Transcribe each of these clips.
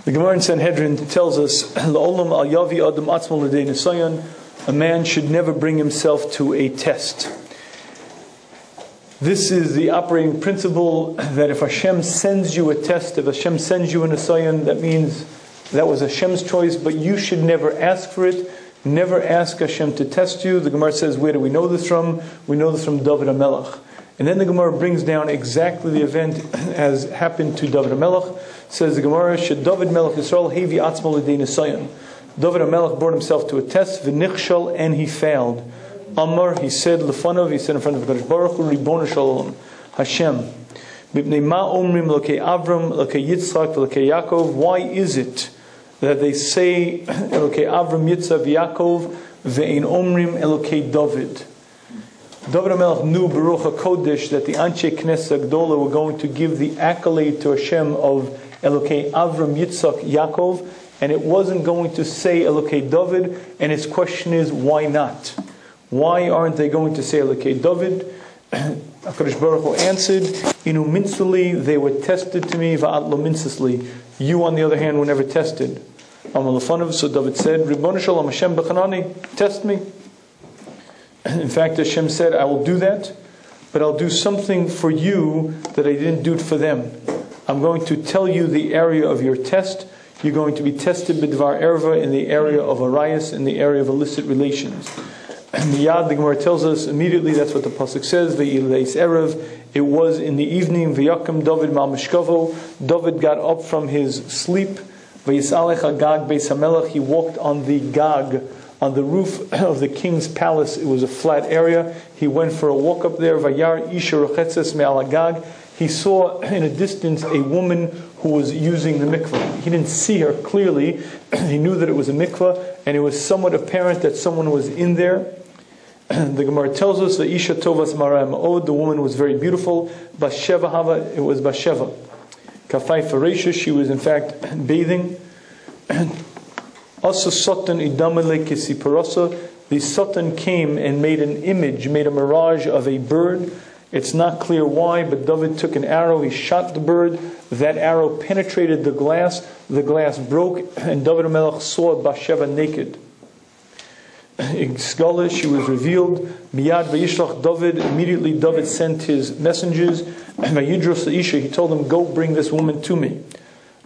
The Gemara in Sanhedrin tells us, "La'olam al yavi adam atzmo l'dei nisayon." A man should never bring himself to a test. This is the operating principle that if Hashem sends you a test, if Hashem sends you a nisayon, that means that was Hashem's choice, but you should never ask for it. Never ask Hashem to test you. The Gemara says, where do we know this from? We know this from David HaMelech. And then the Gemara brings down exactly the event as happened to David HaMelech. Says the Gemara, "Should David Melech Yisrael hevi atzmo l'dei nisayon." David HaMelech brought himself to a test, v'nichshal, and he failed. Amar, he said, lefanav, he said in front of Hakadosh Baruch Hu, Ribono Shalom, Hashem, b'pnei ma omrim lokei Avram, lokei Yitzchak, lokei Yaakov. Why is it that they say lokei Avram, Yitzchak, Yaakov, ve'ein omrim elokei David? David HaMelech knew Baruch HaKodesh that the Anshe Knesset Gdola were going to give the accolade to Hashem of Elokei Avram, Yitzchak, Yaakov, and it wasn't going to say Elokei David, and his question is, why not? Why aren't they going to say Elokei David? HaKadosh Baruch Hu answered, Inu minsuli, they were tested to me, va'at lo minsisli. You, on the other hand, were never tested. So David said, Ribono Shalom, Hashem b'chanani, test me. In fact, Hashem said, I will do that, but I'll do something for you that I didn't do for them. I'm going to tell you the area of your test. You're going to be tested b'dvar erva, in the area of arayas, in the area of illicit relations. Miyad, the Gemara tells us immediately, that's what the pasuk says, ve'ileis erev. It was in the evening, v'yakim David mal mishkavo. David got up from his sleep. V'yisalech agag beis hamelech. He walked on the gag, on the roof of the king's palace. It was a flat area. He went for a walk up there. Vayar isha rochetzes me'al agag. He saw in a distance a woman who was using the mikveh. He didn't see her clearly. He knew that it was a mikveh, and it was somewhat apparent that someone was in there. The Gemara tells us that Isha Tovas Marah Ma'od, the woman was very beautiful. Basheva Hava, it was Basheva. Kafai Faresha, she was in fact bathing. Also Soton Idamale Kisiparasa, the Soton came and made an image, made a mirage of a bird. It's not clear why, but David took an arrow, he shot the bird. That arrow penetrated the glass broke, and David HaMelech saw Basheva naked. Scholar, she was revealed. Miyad vayishlach David. Immediately David sent his messengers. Vayidros Isha. He told them, go bring this woman to me.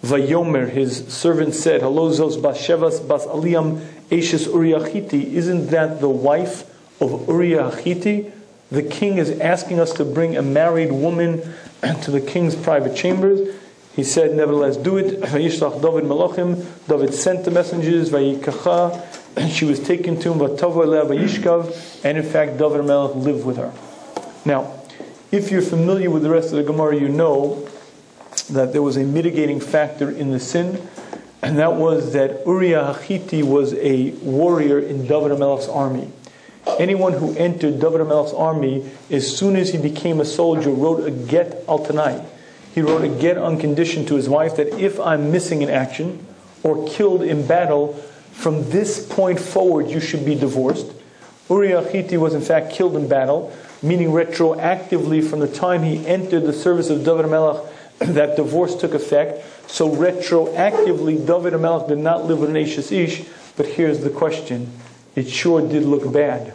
Vayomer, his servant said, Hello Zos Bashevas Bas Aliyam Eshes Uriah Hiti. Isn't that the wife of Uriah Hiti? The king is asking us to bring a married woman to the king's private chambers. He said, nevertheless, do it. Vayishlach David Malachim. David sent the messengers. Vayikacha. She was taken to him, and in fact David HaMelech lived with her. Now, if you're familiar with the rest of the Gemara, you know that there was a mitigating factor in the sin, and that was that Uriah Hachiti was a warrior in David HaMelech's army. Anyone who entered David HaMelech's army, as soon as he became a soldier, wrote a get al tanai. He wrote a get on condition to his wife that if I'm missing in action or killed in battle, from this point forward, you should be divorced. Uriah Hachiti was in fact killed in battle, meaning retroactively from the time he entered the service of David HaMelech, that divorce took effect. So retroactively, David HaMelech did not live with an Eshes Ish. But here's the question. It sure did look bad.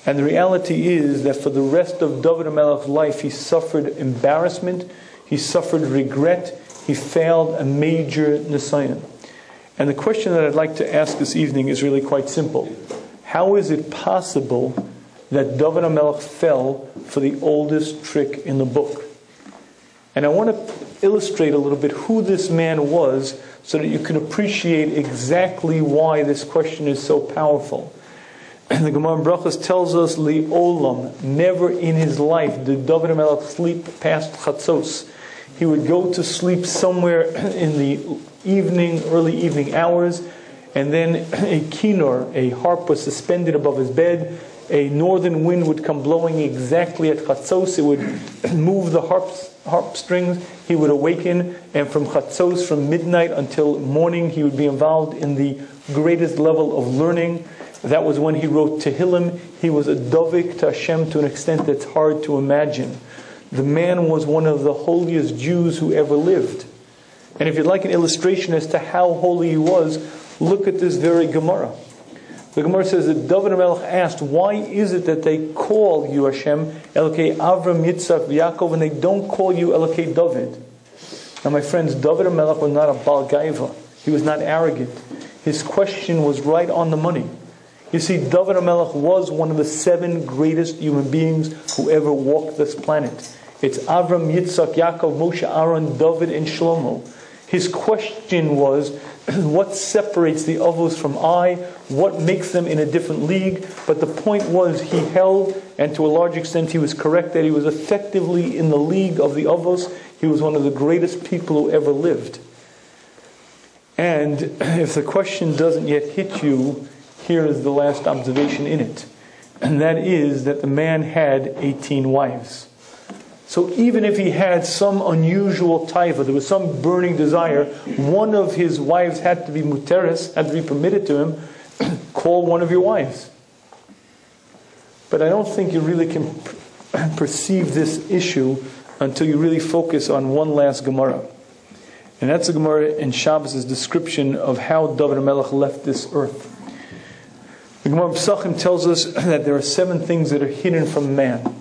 And the reality is that for the rest of David HaMelech's life, he suffered embarrassment, he suffered regret, he failed a major nisayon. And the question that I'd like to ask this evening is really quite simple. How is it possible that David HaMelech fell for the oldest trick in the book? And I want to illustrate a little bit who this man was so that you can appreciate exactly why this question is so powerful. And the Gemara in Brachos tells us, Li'olam, never in his life did David HaMelech sleep past Chatzos. He would go to sleep somewhere in the early evening hours, and then a kinor, a harp, was suspended above his bed. A northern wind would come blowing exactly at Chatzos. It would move the harp strings. He would awaken, and from Chatzos, from midnight until morning, he would be involved in the greatest level of learning. That was when he wrote Tehillim. He was a dovik to Hashem to an extent that's hard to imagine. The man was one of the holiest Jews who ever lived. And if you'd like an illustration as to how holy he was, look at this very Gemara. The Gemara says that David HaMelech asked, why is it that they call you Hashem, Elokei Avram, Yitzchak, Yaakov, and they don't call you Elokei David? Now my friends, David HaMelech was not a Baal Gaiva. He was not arrogant. His question was right on the money. You see, David HaMelech was one of the 7 greatest human beings who ever walked this planet. It's Avram, Yitzchak, Yaakov, Moshe, Aaron, David, and Shlomo. His question was, what separates the Avos from I? What makes them in a different league? But the point was, he held, and to a large extent he was correct, that he was effectively in the league of the Avos. He was one of the greatest people who ever lived. And if the question doesn't yet hit you, here is the last observation in it. And that is that the man had 18 wives. So even if he had some unusual taiva, there was some burning desire, one of his wives had to be muteres, had to be permitted to him, call one of your wives. But I don't think you really can perceive this issue until you really focus on one last Gemara. And that's the Gemara in Shabbos' description of how David HaMelech left this earth. The Gemara of Pesachim tells us that there are 7 things that are hidden from man.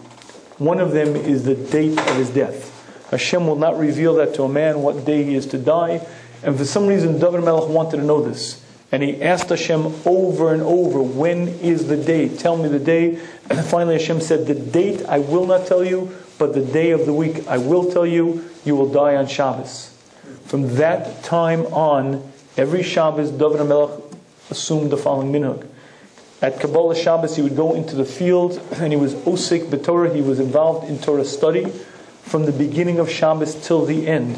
One of them is the date of his death. Hashem will not reveal that to a man, what day he is to die. And for some reason, David HaMelech wanted to know this. And he asked Hashem over and over, when is the day? Tell me the day. And finally Hashem said, the date I will not tell you, but the day of the week I will tell you. You will die on Shabbos. From that time on, every Shabbos, David HaMelech assumed the following minhag. At Kabbalah Shabbos, he would go into the field, and he was osik b'Torah. He was involved in Torah study from the beginning of Shabbos till the end.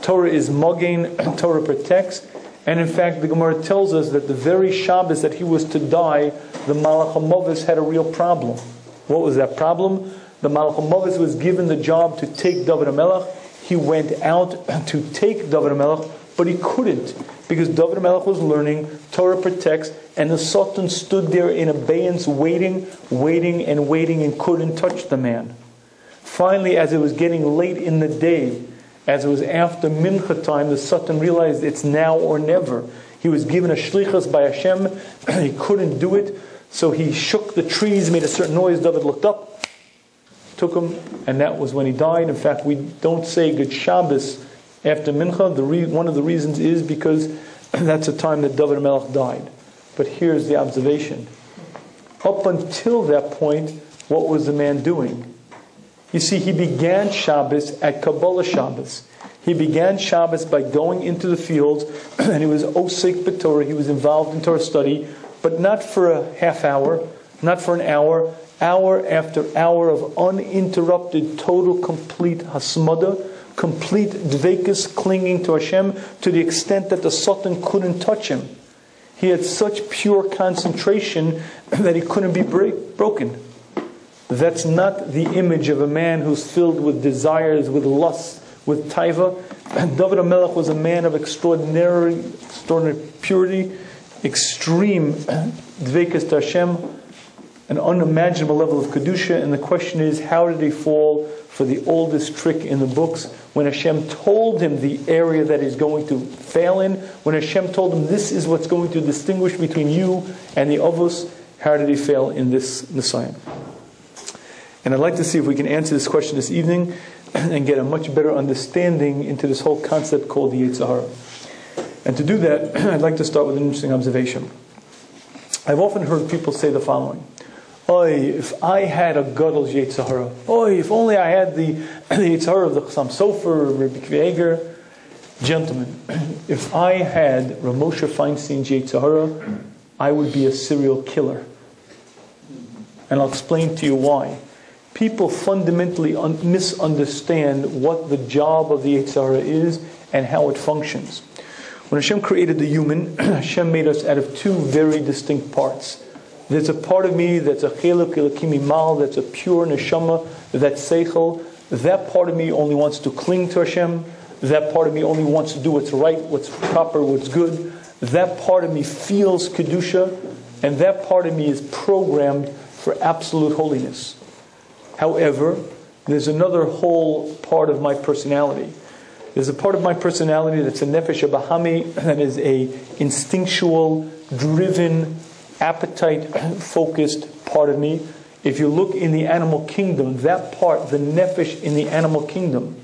Torah is mogain, Torah protects. And in fact, the Gemara tells us that the very Shabbos that he was to die, the Malach HaMavis had a real problem. What was that problem? The Malach HaMavis was given the job to take David HaMelech. He went out to take David HaMelech, but he couldn't, because David HaMelech was learning, Torah protects, and the Soton stood there in abeyance, waiting, and couldn't touch the man. Finally, as it was getting late in the day, as it was after Mincha time, the Soton realized it's now or never. He was given a shlichus by Hashem, he couldn't do it, so he shook the trees, made a certain noise. David looked up, took him, and that was when he died. In fact, we don't say Good Shabbos after Mincha. One of the reasons is because that's the time that David HaMelech died. But here's the observation. Up until that point, what was the man doing? You see, he began Shabbos at Kabbalah Shabbos. He began Shabbos by going into the fields, and he was osik b'Torah. He was involved in Torah study, but not for a half hour, not for an hour after hour of uninterrupted, total, complete hasmada, complete dveikus, clinging to Hashem, to the extent that the Soton couldn't touch him. He had such pure concentration that he couldn't be broken. That's not the image of a man who's filled with desires, with lust, with taiva. David HaMelech was a man of extraordinary purity, extreme dveikus to Hashem, an unimaginable level of kedusha. And the question is, how did he fall for the oldest trick in the books? When Hashem told him the area that he's going to fail in, when Hashem told him this is what's going to distinguish between you and the Avos, how did he fail in this Nisayan? And I'd like to see if we can answer this question this evening and get a much better understanding into this whole concept called the Yetzer Hara. And to do that, I'd like to start with an interesting observation. I've often heard people say the following: "Oy, if I had a gadol Yetzer Hara. Oy, if only I had the Yetzer Hara of the Chassam Sofer, Rabbi Kveiger." Gentlemen, if I had Rav Moshe Feinstein's Yetzer Hara, I would be a serial killer. And I'll explain to you why. People fundamentally misunderstand what the job of the Yetzer Hara is and how it functions. When Hashem created the human, Hashem made us out of 2 very distinct parts. There's a part of me that's a cheluk elokim mal, that's a pure neshama, that's seichel. That part of me only wants to cling to Hashem. That part of me only wants to do what's right, what's proper, what's good. That part of me feels kedusha, and that part of me is programmed for absolute holiness. However, there's another whole part of my personality. There's a part of my personality that's a nefesh bahami, that is a instinctual, driven, appetite-focused part of me. If you look in the animal kingdom, that part, the nefesh in the animal kingdom,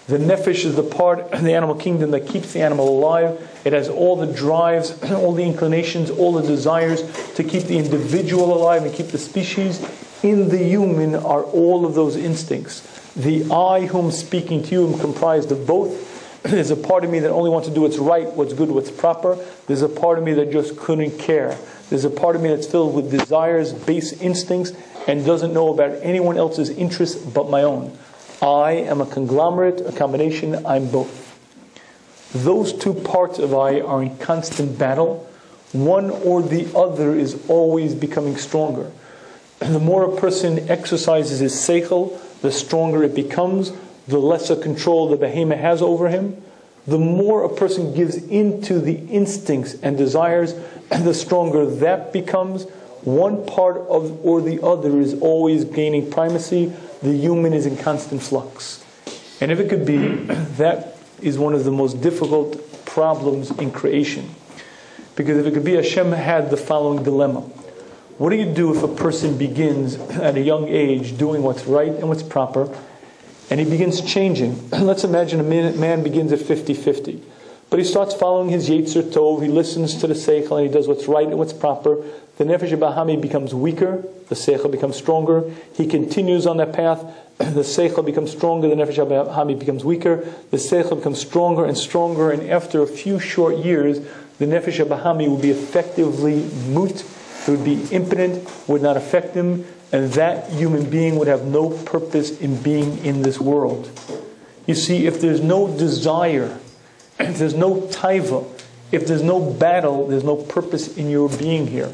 the nefesh is the part of the animal kingdom that keeps the animal alive. It has all the drives, all the inclinations, all the desires to keep the individual alive and keep the species. In the human are all of those instincts. The I whom speaking to you am comprised of both. There's a part of me that only wants to do what's right, what's good, what's proper. There's a part of me that just couldn't care. There's a part of me that's filled with desires, base instincts, and doesn't know about anyone else's interests but my own. I am a conglomerate, a combination, I'm both. Those two parts of I are in constant battle. One or the other is always becoming stronger. The more a person exercises his seichel, the stronger it becomes, the lesser control the behemoth has over him. The more a person gives into the instincts and desires, the stronger that becomes. One part of or the other is always gaining primacy. The human is in constant flux. And if it could be, that is one of the most difficult problems in creation. Because if it could be, Hashem had the following dilemma. What do you do if a person begins at a young age doing what's right and what's proper, and he begins changing? Let's imagine a man begins at 50-50. But he starts following his Yetzer Tov, he listens to the Seichel, and he does what's right and what's proper. The Nefesh Bahami becomes weaker, the Seichel becomes stronger. He continues on that path, the Seichel becomes stronger, the Nefesh Bahami becomes weaker. The Seichel becomes stronger and stronger, and after a few short years, the Nefesh Bahami will be effectively moot. It would be impotent, would not affect him, and that human being would have no purpose in being in this world. You see, if there's no desire, if there's no taiva, if there's no battle, there's no purpose in your being here.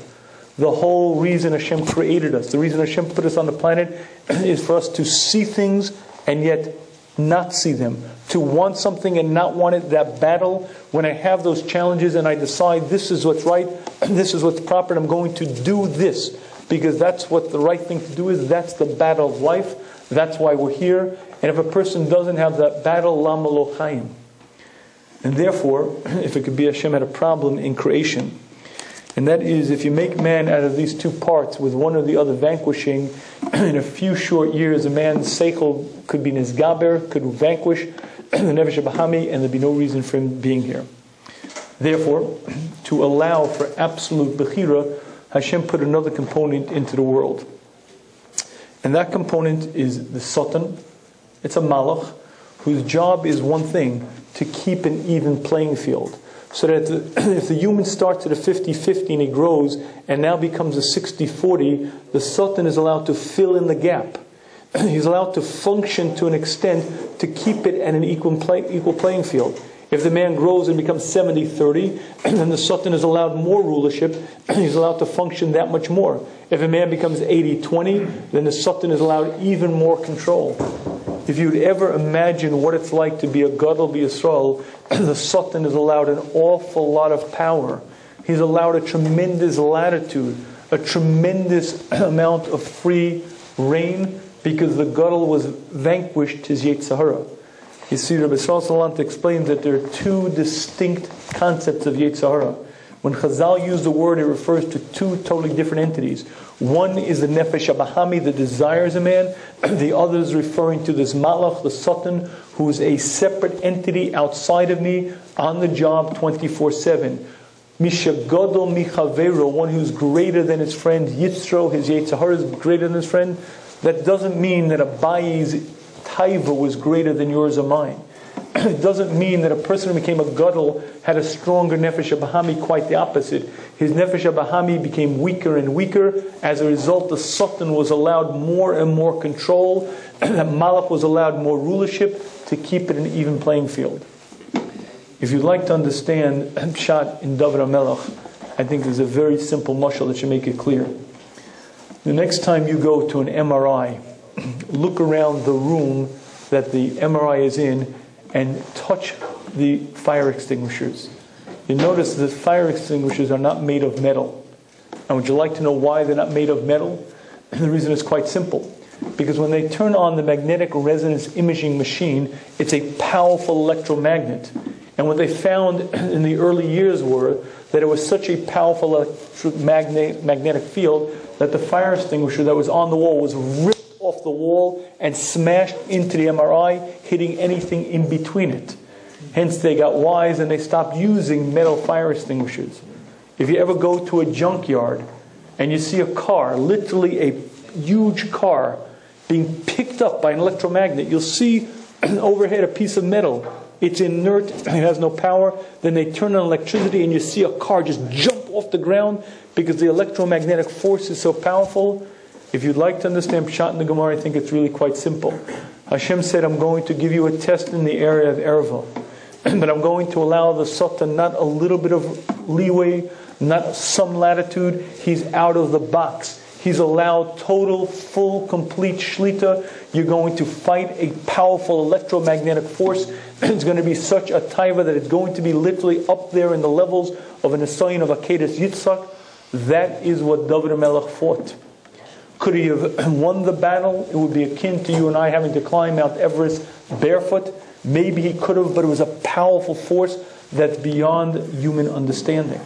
The whole reason Hashem created us, the reason Hashem put us on the planet, is for us to see things and yet not see them. To want something and not want it, that battle. When I have those challenges and I decide this is what's right, this is what's proper, and I'm going to do this, because that's what the right thing to do is, that's the battle of life, that's why we're here. And if a person doesn't have that battle, lama lo chayim. And therefore, if it could be, Hashem had a problem in creation. And that is, if you make man out of these two parts, with one or the other vanquishing, in a few short years, a man's seichel could be nisgaber, could vanquish the nefesh bahami, and there'd be no reason for him being here. Therefore, to allow for absolute bechira, Hashem put another component into the world. And that component is the Soton. It's a malach, whose job is one thing, to keep an even playing field. So that if the human starts at a 50-50 and he grows and now becomes a 60-40, the Soton is allowed to fill in the gap. He's allowed to function to an extent to keep it at an equal playing field. If the man grows and becomes 70-30, then the Soton is allowed more rulership. He's allowed to function that much more. If a man becomes 80-20, then the Soton is allowed even more control. If you'd ever imagine what it's like to be a Gadol B'Yisrael, the Soton is allowed an awful lot of power. He's allowed a tremendous latitude, a tremendous amount of free reign, because the Gadol was vanquished his Yetzer Hara. You see, Rabbi Yisrael Salant explains that there are two distinct concepts of Yetzer Hara. When Chazal use the word, it refers to two totally different entities. One is the Nefesh HaBahami, the desires of man. The other is referring to this Malach, the Soton, who is a separate entity outside of me, on the job 24/7. Misha Gadol Michavero, one who's greater than his friend. Yitzro, his Yetzer Hara, is greater than his friend. That doesn't mean that Abayi's taiva was greater than yours or mine. It doesn't mean that a person who became a gadol had a stronger nefesh bahami. Quite the opposite. His nefesh bahami became weaker and weaker. As a result, the Soton was allowed more and more control. The Malach was allowed more rulership to keep it an even playing field. If you'd like to understand Pshat in David HaMelech, I think there's a very simple mashal that should make it clear. The next time you go to an MRI, look around the room that the MRI is in and touch the fire extinguishers. You notice that fire extinguishers are not made of metal. And would you like to know why they're not made of metal? The reason is quite simple. Because when they turn on the magnetic resonance imaging machine, it's a powerful electromagnet. And what they found in the early years were that it was such a powerful magnetic field that the fire extinguisher that was on the wall was ripped off the wall and smashed into the MRI, hitting anything in between it. Hence they got wise and they stopped using metal fire extinguishers. If you ever go to a junkyard and you see a car, literally a huge car, being picked up by an electromagnet, you'll see overhead a piece of metal. It's inert, it has no power. Then they turn on electricity and you see a car just jump off the ground because the electromagnetic force is so powerful. If you'd like to understand Pshat in the Gemara, I think it's really quite simple. Hashem said, I'm going to give you a test in the area of Erva. But I'm going to allow the Soton not a little bit of leeway, not some latitude. He's out of the box. He's allowed total, full, complete shlita. You're going to fight a powerful electromagnetic force. It's going to be such a taiva that it's going to be literally up there in the levels of an Esayin of Akedas Yitzchak. That is what David HaMelech fought. Could he have won the battle? It would be akin to you and I having to climb Mount Everest barefoot. Maybe he could have, but it was a powerful force that's beyond human understanding.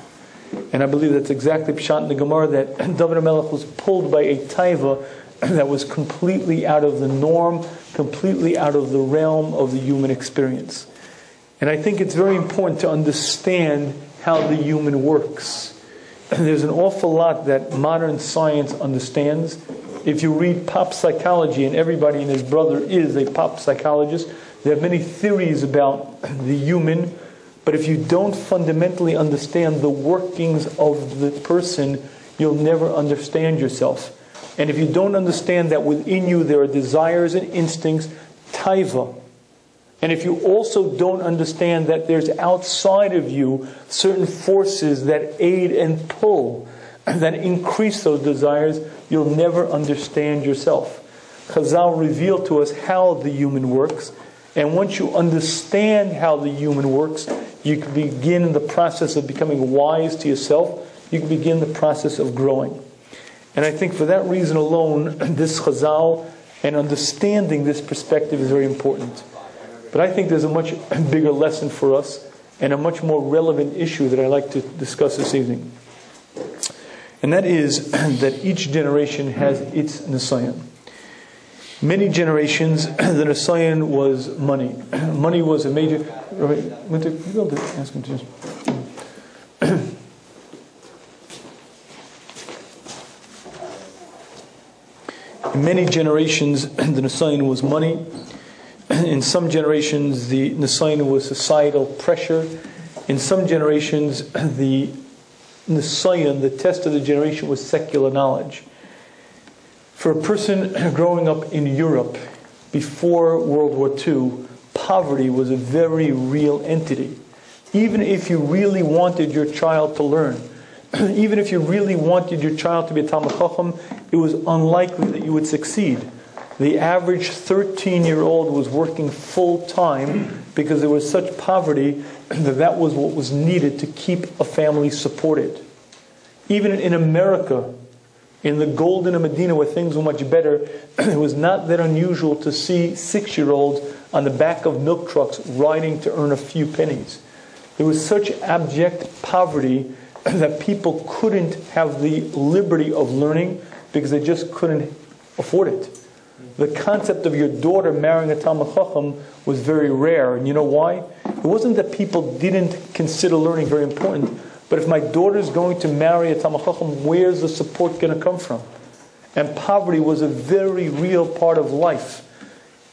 And I believe that's exactly Pshat in the Gemara, that David HaMelech was pulled by a taiva that was completely out of the norm, completely out of the realm of the human experience. And I think it's very important to understand how the human works. There's an awful lot that modern science understands. If you read pop psychology, and everybody and his brother is a pop psychologist, there are many theories about the human. But if you don't fundamentally understand the workings of the person, you'll never understand yourself. And if you don't understand that within you there are desires and instincts, taiva. And if you also don't understand that there's outside of you certain forces that aid and pull, that increase those desires, you'll never understand yourself. Chazal revealed to us how the human works. And once you understand how the human works, you can begin the process of becoming wise to yourself. You can begin the process of growing. And I think for that reason alone, this Chazal and understanding this perspective is very important. But I think there's a much bigger lesson for us and a much more relevant issue that I'd like to discuss this evening. And that is that each generation has its Nisayan. Many generations, the Nisayan was money. Money was a major... Ask him to In many generations, the Nisayan was money. In some generations, the Nisayan was societal pressure. In some generations, the Nisayan, the test of the generation, was secular knowledge. For a person growing up in Europe before World War II, poverty was a very real entity. Even if you really wanted your child to learn, even if you really wanted your child to be a Talmid Chacham, it was unlikely that you would succeed. The average 13-year-old was working full-time because there was such poverty that was what was needed to keep a family supported. Even in America, in the golden Medina where things were much better, it was not that unusual to see 6-year-olds on the back of milk trucks riding to earn a few pennies. There was such abject poverty that people couldn't have the liberty of learning because they just couldn't afford it. The concept of your daughter marrying a Talmid Chacham was very rare. And you know why? It wasn't that people didn't consider learning very important, but if my daughter's going to marry a Talmid Chacham, where's the support going to come from? And poverty was a very real part of life.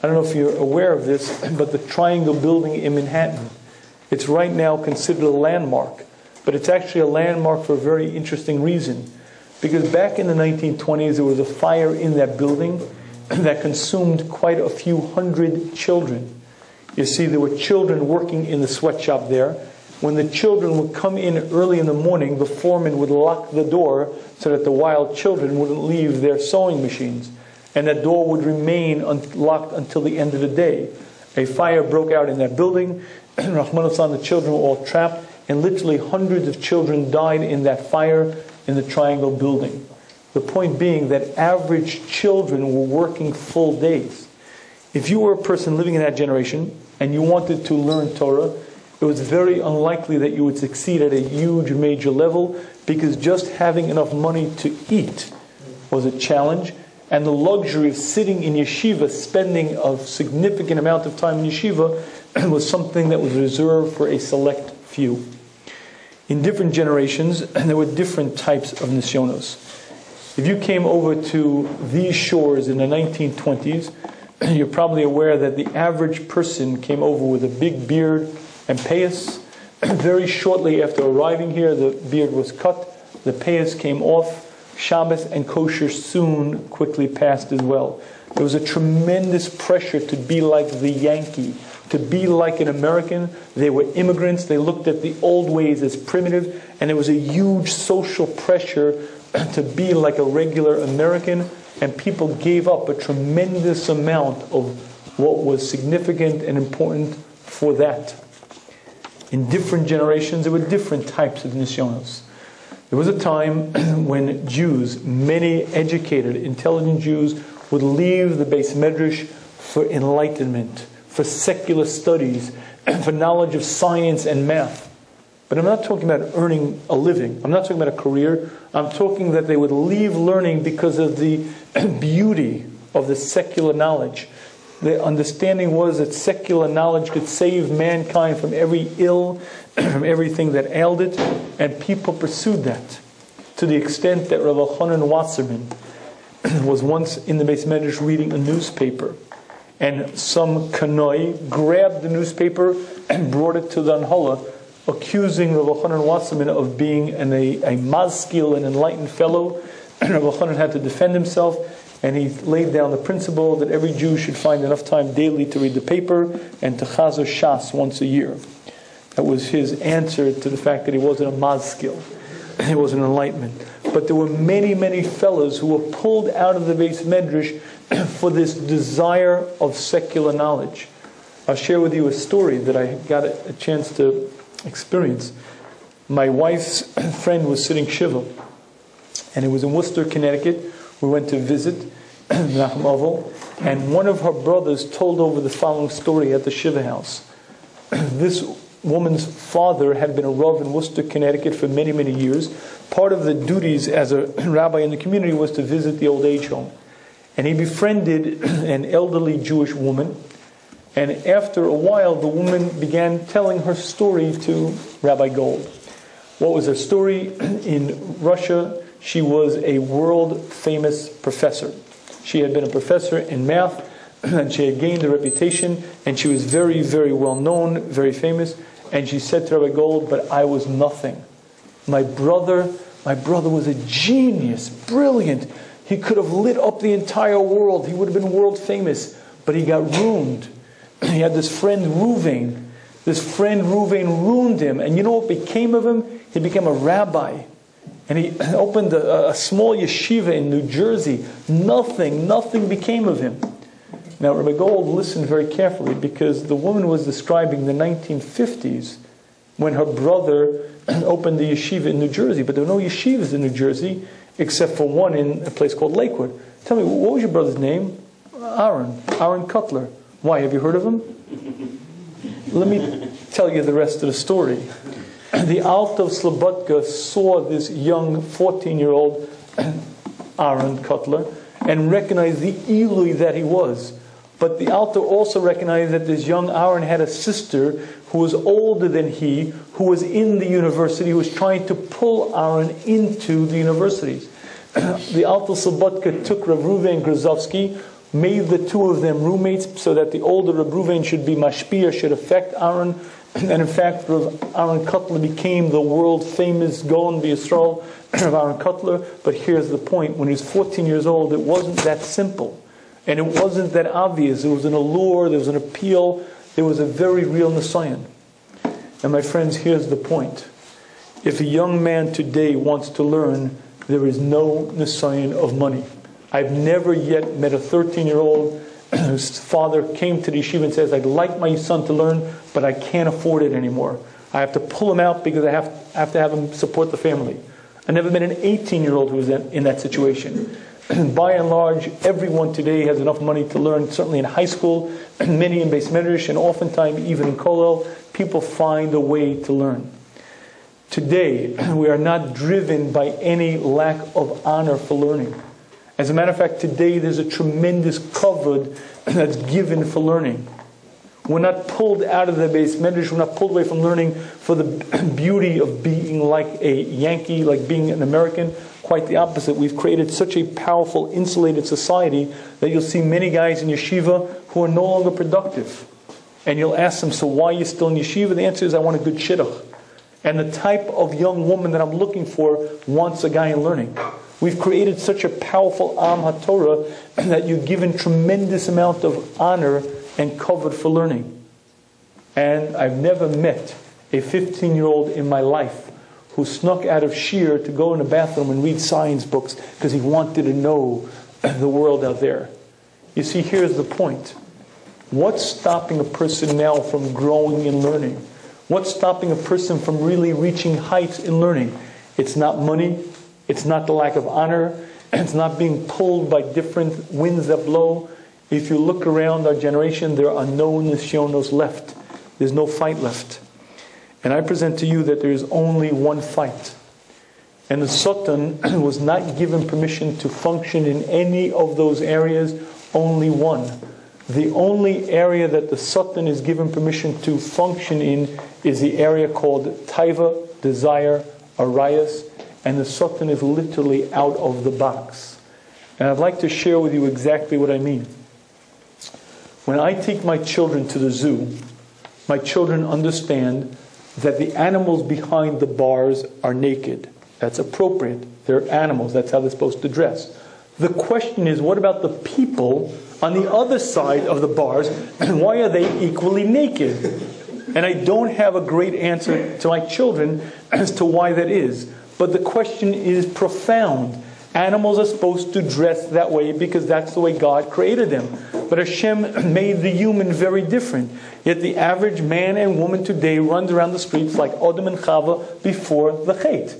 I don't know if you're aware of this, but the Triangle Building in Manhattan, it's right now considered a landmark. But it's actually a landmark for a very interesting reason. Because back in the 1920s, there was a fire in that building that consumed quite a few hundred children. You see, there were children working in the sweatshop there. When the children would come in early in the morning, the foreman would lock the door so that the wild children wouldn't leave their sewing machines. And that door would remain locked until the end of the day. A fire broke out in that building. Rahman al-San, the children were all trapped. And literally hundreds of children died in that fire in the Triangle Building. The point being that average children were working full days. If you were a person living in that generation and you wanted to learn Torah, it was very unlikely that you would succeed at a huge, major level, because just having enough money to eat was a challenge. And the luxury of sitting in yeshiva, spending a significant amount of time in yeshiva, was something that was reserved for a select few. In different generations, there were different types of nisyonos. If you came over to these shores in the 1920s, you're probably aware that the average person came over with a big beard and payas. Very shortly after arriving here, the beard was cut, the payas came off. Shabbos and kosher soon quickly passed as well. There was a tremendous pressure to be like the Yankee, to be like an American. They were immigrants. They looked at the old ways as primitive, and there was a huge social pressure to be like a regular American, and people gave up a tremendous amount of what was significant and important for that. In different generations, there were different types of nisyonos. There was a time when Jews, many educated, intelligent Jews, would leave the Beis Medrash for enlightenment, for secular studies, for knowledge of science and math. But I'm not talking about earning a living. I'm not talking about a career. I'm talking that they would leave learning because of the beauty of the secular knowledge. The understanding was that secular knowledge could save mankind from every ill, from everything that ailed it, and people pursued that to the extent that Rav Elchanan Wasserman was once in the Beis Medrash reading a newspaper, and some kanoi grabbed the newspaper and brought it to the Anhala, accusing Rav Elchanan Wasserman of being a maskil, an enlightened fellow. Rav Elchanan had to defend himself, and he laid down the principle that every Jew should find enough time daily to read the paper and to chazer shas once a year. That was his answer to the fact that he wasn't a maskil. He was an enlightenment. But there were many, many fellows who were pulled out of the Beis Medrash for this desire of secular knowledge. I'll share with you a story that I got a chance to experience. My wife's friend was sitting Shiva, and it was in Worcester, Connecticut. We went to visit Nachum Oval, and one of her brothers told over the following story at the Shiva house. This woman's father had been a Rav in Worcester, Connecticut for many, many years. Part of the duties as a rabbi in the community was to visit the old age home. And he befriended an elderly Jewish woman. And after a while, the woman began telling her story to Rabbi Gold. What was her story? In Russia, she was a world-famous professor. She had been a professor in math, and she had gained a reputation, and she was very, very well known, very famous. And she said to Rabbi Gold, "But I was nothing. My brother was a genius, brilliant. He could have lit up the entire world. He would have been world famous, but he got ruined. He had this friend Ruvain. This friend Ruvain ruined him. And you know what became of him? He became a rabbi. And he opened a small yeshiva in New Jersey. Nothing became of him." Now, Rabbi Gold listened very carefully, because the woman was describing the 1950s when her brother opened the yeshiva in New Jersey. But there were no yeshivas in New Jersey except for one in a place called Lakewood. Tell me, what was your brother's name? Aaron Cutler. Why, have you heard of him? Let me tell you the rest of the story. The Alta of Slobodka saw this young 14-year-old Aaron Cutler and recognized the Eloi that he was. But the Alta also recognized that this young Aaron had a sister who was older than he, who was in the university, who was trying to pull Aaron into the universities. The Alta Slobodka took Rav Ruvain Grozovsky, made the two of them roommates so that the older Rav Ruvain should be mashpia, should affect Aaron. And in fact, Rav Aaron Cutler became the world-famous Gaon B'Yisrael of Aaron Cutler. But here's the point. When he was 14 years old, it wasn't that simple. And it wasn't that obvious. There was an allure, there was an appeal, there was a very real Nisayan. And my friends, here's the point. If a young man today wants to learn, there is no Nisayan of money. I've never yet met a 13-year-old whose father came to the yeshiva and says, "I'd like my son to learn, but I can't afford it anymore. I have to pull him out because I have to have him support the family." I never met an 18-year-old who was in that situation. By and large, everyone today has enough money to learn, certainly in high school, many in Beis Medrash, and oftentimes even in Kollel, people find a way to learn. Today, we are not driven by any lack of honor for learning. As a matter of fact, today there's a tremendous kavod that's given for learning. We're not pulled out of the Beis Medrash, we're not pulled away from learning for the beauty of being like a Yankee, like being an American. Quite the opposite. We've created such a powerful, insulated society that you'll see many guys in yeshiva who are no longer productive. And you'll ask them, so why are you still in yeshiva? The answer is, I want a good shidduch. And the type of young woman that I'm looking for wants a guy in learning. We've created such a powerful Am HaTorah that you're given tremendous amount of honor and covered for learning. And I've never met a 15-year-old in my life who snuck out of shir to go in the bathroom and read science books because he wanted to know the world out there. You see, here's the point. What's stopping a person now from growing and learning? What's stopping a person from really reaching heights in learning? It's not money. It's not the lack of honor. It's not being pulled by different winds that blow. If you look around our generation, there are no nisyonos left. There's no fight left. And I present to you that there is only one fight. And the Soton was not given permission to function in any of those areas, only one. The only area that the Soton is given permission to function in is the area called Taiva, Desire, Arayas, and the Soton is literally out of the box. And I'd like to share with you exactly what I mean. When I take my children to the zoo, my children understand that the animals behind the bars are naked. That's appropriate. They're animals. That's how they're supposed to dress. The question is, what about the people on the other side of the bars? And why are they equally naked? And I don't have a great answer to my children as to why that is. But the question is profound. Animals are supposed to dress that way because that's the way God created them. But Hashem made the human very different. Yet the average man and woman today runs around the streets like Adam and Chava before the Chet.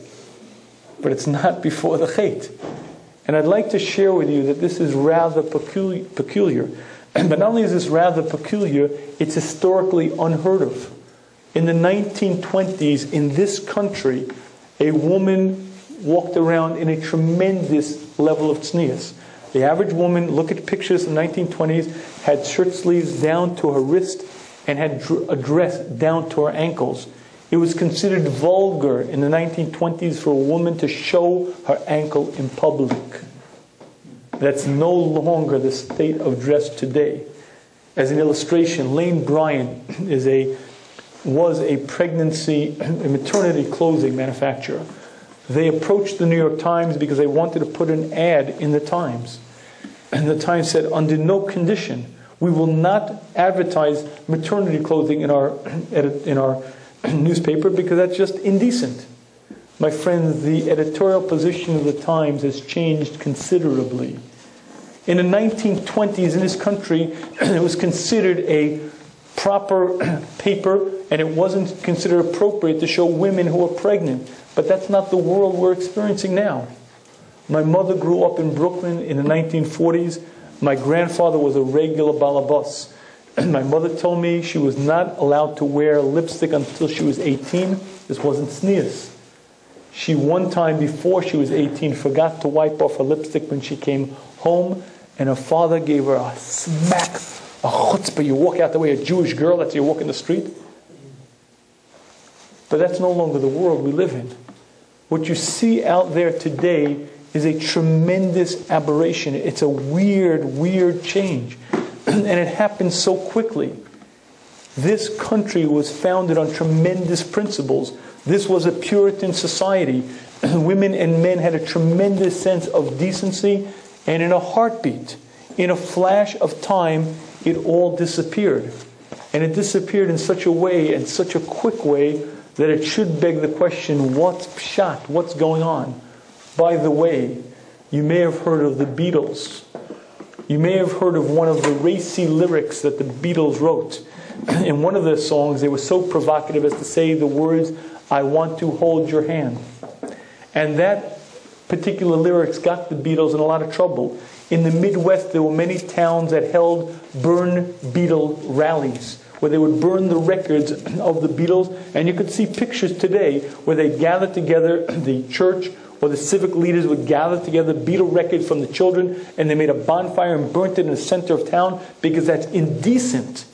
But it's not before the Chet. And I'd like to share with you that this is rather peculiar. But not only is this rather peculiar, it's historically unheard of. In the 1920s, in this country, a woman walked around in a tremendous level of tznius. The average woman, look at pictures in the 1920s, had shirt sleeves down to her wrist and had a dress down to her ankles. It was considered vulgar in the 1920s for a woman to show her ankle in public. That's no longer the state of dress today. As an illustration, Lane Bryant was a maternity clothing manufacturer. They approached the New York Times because they wanted to put an ad in the Times. And the Times said, under no condition, we will not advertise maternity clothing in our newspaper because that's just indecent. My friends, the editorial position of the Times has changed considerably. In the 1920s in this country, it was considered a proper paper and it wasn't considered appropriate to show women who were pregnant. But that's not the world we're experiencing now. My mother grew up in Brooklyn in the 1940s. My grandfather was a regular balabas. My mother told me she was not allowed to wear lipstick until she was 18. This wasn't tznius. She one time before she was 18 forgot to wipe off her lipstick when she came home, and her father gave her a smack, a chutzpah. You walk out the way a Jewish girl, that's you walk in the street. But that's no longer the world we live in. What you see out there today is a tremendous aberration. It's a weird, weird change. And it happens so quickly. This country was founded on tremendous principles. This was a Puritan society. Women and men had a tremendous sense of decency, and in a heartbeat, in a flash of time, it all disappeared. And it disappeared in such a way, in such a quick way, that it should beg the question, what's pshat? What's going on? By the way, you may have heard of the Beatles. You may have heard of one of the racy lyrics that the Beatles wrote. In one of their songs, they were so provocative as to say the words, I want to hold your hand. And that particular lyrics got the Beatles in a lot of trouble. In the Midwest, there were many towns that held burn Beatle rallies, where they would burn the records of the Beatles. And you could see pictures today where they gathered together, the church or the civic leaders would gather together Beatle records from the children, and they made a bonfire and burnt it in the center of town because that's indecent.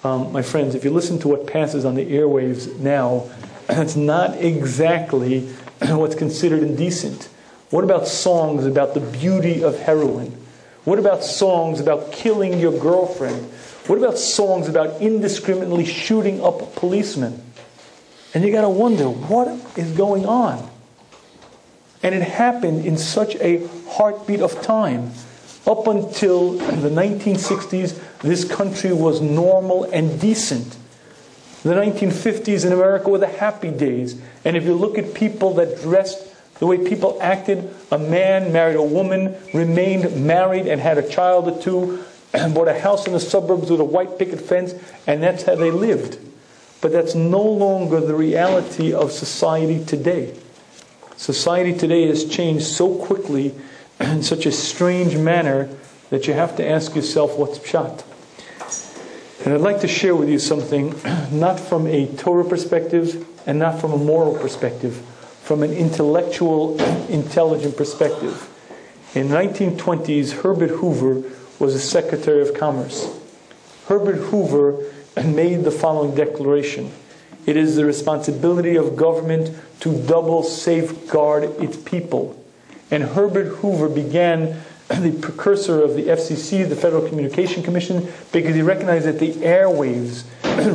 My friends, if you listen to what passes on the airwaves now, that's not exactly what's considered indecent. What about songs about the beauty of heroin? What about songs about killing your girlfriend? What about songs about indiscriminately shooting up policemen? And you got to wonder, what is going on? And it happened in such a heartbeat of time. Up until the 1960s, this country was normal and decent. The 1950s in America were the happy days. And if you look at people that dressed the way people acted, a man married a woman, remained married and had a child or two, bought a house in the suburbs with a white picket fence, and that's how they lived. But that's no longer the reality of society today. Society today has changed so quickly in such a strange manner that you have to ask yourself, what's pshat? And I'd like to share with you something, not from a Torah perspective and not from a moral perspective, from an intellectual, intelligent perspective. In the 1920s, Herbert Hoover was a Secretary of Commerce. Herbert Hoover made the following declaration: it is the responsibility of government to double safeguard its people. And Herbert Hoover began the precursor of the FCC, the Federal Communication Commission, because he recognized that the airwaves,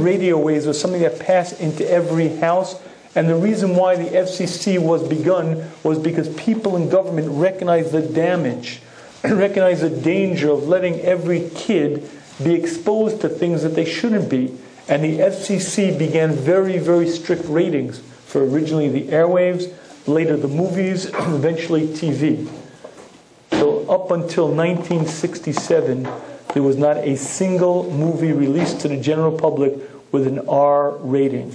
radio waves, was something that passed into every house. And the reason why the FCC was begun was because people in government recognized the damage, recognized the danger of letting every kid be exposed to things that they shouldn't be. And the FCC began very, very strict ratings for originally the airwaves, later the movies, eventually TV. So up until 1967, there was not a single movie released to the general public with an R rating.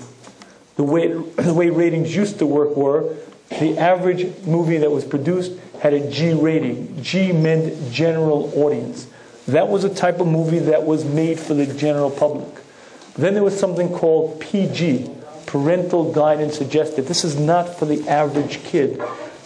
The way ratings used to work were, the average movie that was produced had a G rating. G meant general audience. That was a type of movie that was made for the general public. Then there was something called PG, parental guidance suggested. This is not for the average kid.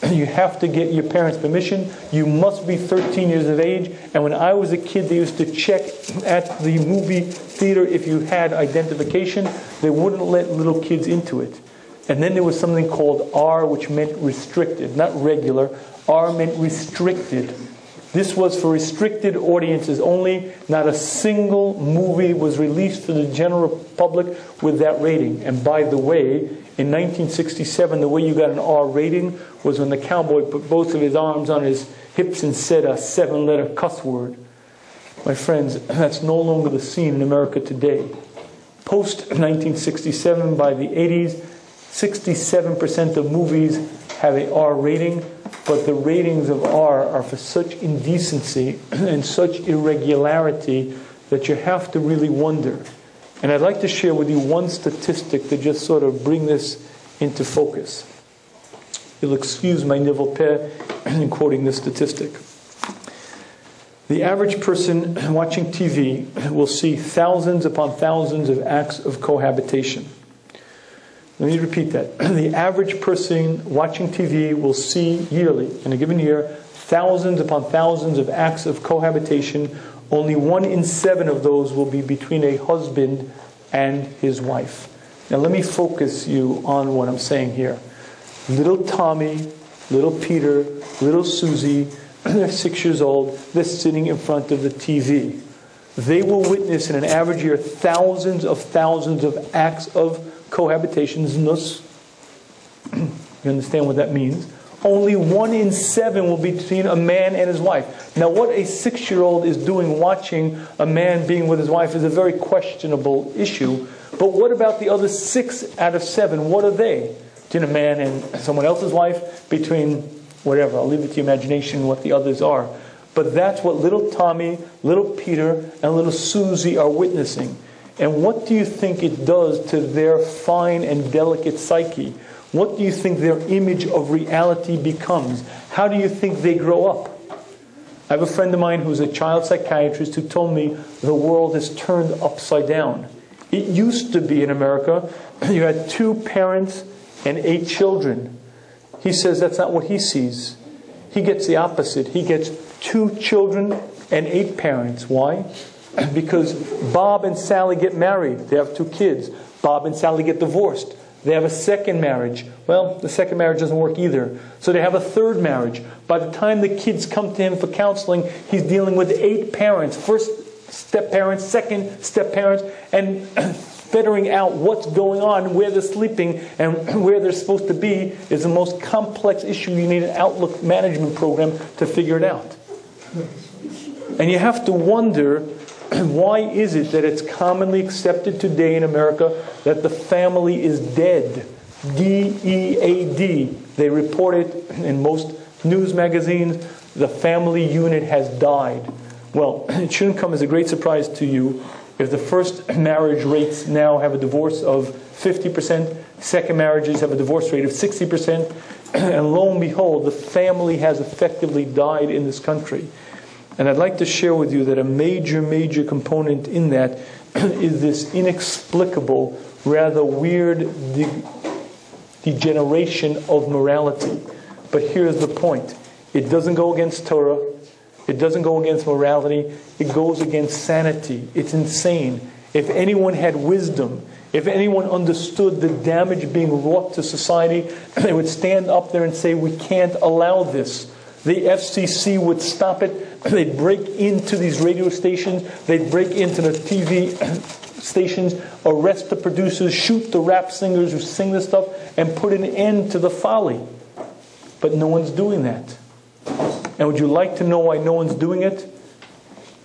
You have to get your parents' permission. You must be 13 years of age. And when I was a kid, they used to check at the movie theater if you had identification. They wouldn't let little kids into it. And then there was something called R, which meant restricted, not regular. R meant restricted. This was for restricted audiences only. Not a single movie was released to the general public with that rating. And by the way, in 1967, the way you got an R rating was when the cowboy put both of his arms on his hips and said a 7-letter cuss word. My friends, that's no longer the scene in America today. Post-1967, by the 80s, 67% of movies have a R rating, but the ratings of R are for such indecency and such irregularity that you have to really wonder. And I'd like to share with you one statistic to just sort of bring this into focus. You'll excuse my nivel peh in quoting this statistic. The average person watching TV will see thousands upon thousands of acts of cohabitation. Let me repeat that. The average person watching TV will see yearly, in a given year, thousands upon thousands of acts of cohabitation. Only 1 in 7 of those will be between a husband and his wife. Now let me focus you on what I'm saying here. Little Tommy, little Peter, little Susie, they're 6 years old, they're sitting in front of the TV. They will witness in an average year thousands of acts of cohabitations. Nus. You understand what that means? Only 1 in 7 will be between a man and his wife. Now what a 6-year-old is doing watching a man being with his wife is a very questionable issue. But what about the other 6 out of 7? What are they? Between a man and someone else's wife? Between whatever. I'll leave it to your imagination what the others are. But that's what little Tommy, little Peter, and little Susie are witnessing. And what do you think it does to their fine and delicate psyche what do you think their image of reality becomes? How do you think they grow up? I have a friend of mine who's a child psychiatrist who told me the world has turned upside down. It used to be in America, you had 2 parents and 8 children. He says that's not what he sees. He gets the opposite. He gets 2 children and 8 parents. Why? Because Bob and Sally get married. They have 2 kids. Bob and Sally get divorced. They have a second marriage. Well, the second marriage doesn't work either. So they have a third marriage. By the time the kids come to him for counseling, he's dealing with 8 parents. First step parents, second step parents, and figuring out what's going on, where they're sleeping, and where they're supposed to be is the most complex issue. You need an outlook management program to figure it out. And you have to wonder, why is it that it's commonly accepted today in America that the family is dead? D-E-A-D. They report it in most news magazines. The family unit has died. Well, it shouldn't come as a great surprise to you if the first marriage rates now have a divorce of 50%, second marriages have a divorce rate of 60%, and lo and behold, the family has effectively died in this country. And I'd like to share with you that a major component in that is this inexplicable, rather weird degeneration of morality. But here's the point. It doesn't go against Torah. It doesn't go against morality. It goes against sanity. It's insane. If anyone had wisdom, if anyone understood the damage being wrought to society, they would stand up there and say, we can't allow this. The FCC would stop it. They'd break into these radio stations. They'd break into the TV stations, arrest the producers, shoot the rap singers who sing this stuff, and put an end to the folly. But no one's doing that. And would you like to know why no one's doing it?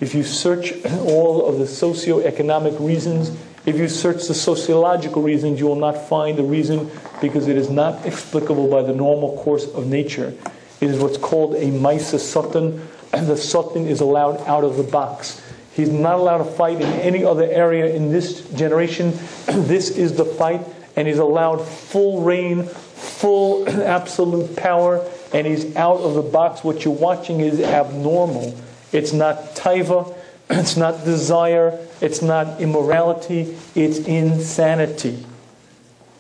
If you search all of the socio-economic reasons, if you search the sociological reasons, you will not find the reason, because it is not explicable by the normal course of nature. It is what's called a Maisa Soton, and the Soton is allowed out of the box. He's not allowed to fight in any other area in this generation. This is the fight, and he's allowed full reign, full absolute power, and he's out of the box. What you're watching is abnormal. It's not taiva, it's not desire, it's not immorality, it's insanity.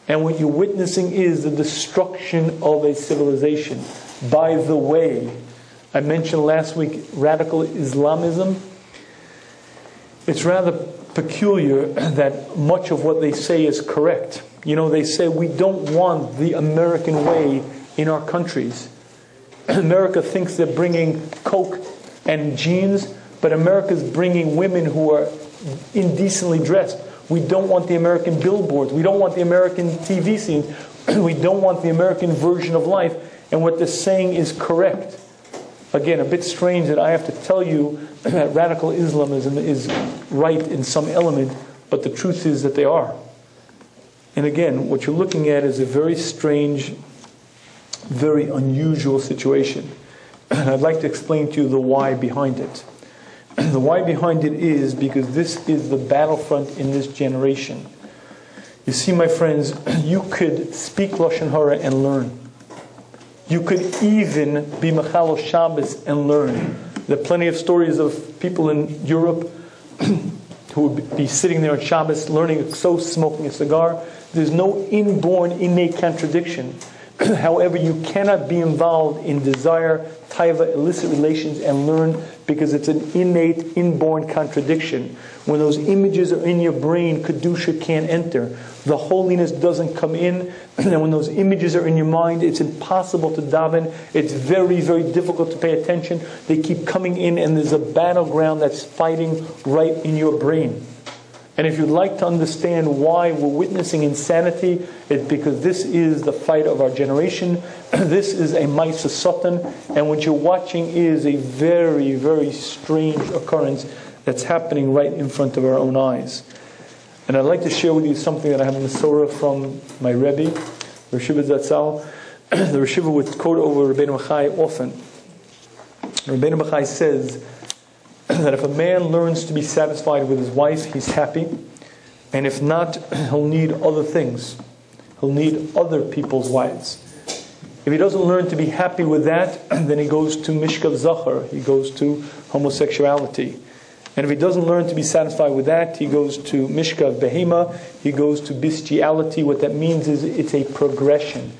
And what you're witnessing is the destruction of a civilization. By the way, I mentioned last week radical Islamism. It's rather peculiar that much of what they say is correct. You know, they say we don't want the American way in our countries. America thinks they're bringing Coke and jeans, but America's bringing women who are indecently dressed. We don't want the American billboards. We don't want the American TV scenes. We don't want the American version of life. And what they're saying is correct. Again, a bit strange that I have to tell you that radical Islamism is right in some element, but the truth is that they are. And again, what you're looking at is a very strange, very unusual situation. And I'd like to explain to you the why behind it. The why behind it is because this is the battlefront in this generation. You see, my friends, you could speak Lashon Hara and learn. You could even be Mechalo Shabbos and learn. There are plenty of stories of people in Europe who would be sitting there on Shabbos learning, so smoking a cigar. There's no inborn, innate contradiction. However, you cannot be involved in desire, taiva, illicit relations and learn, because it's an innate, inborn contradiction. When those images are in your brain, Kedusha can't enter. The holiness doesn't come in. And when those images are in your mind, it's impossible to daven. It's very, very difficult to pay attention. They keep coming in, and there's a battleground that's fighting right in your brain. And if you'd like to understand why we're witnessing insanity, it's because this is the fight of our generation. This is a Maisa Soton, and what you're watching is a very, very strange occurrence that's happening right in front of our own eyes. And I'd like to share with you something that I have in the Torah from my Rebbe, Rishiva Zatzal. The Rishiva would quote over Rabbeinu Bachai often. Rabbeinu Bachai says that if a man learns to be satisfied with his wife, he's happy. And if not, he'll need other things. he'll need other people's wives. If he doesn't learn to be happy with that, then he goes to Mishkav Zachar, he goes to homosexuality. And if he doesn't learn to be satisfied with that, he goes to Mishkav Behema, he goes to bestiality. What that means is it's a progression.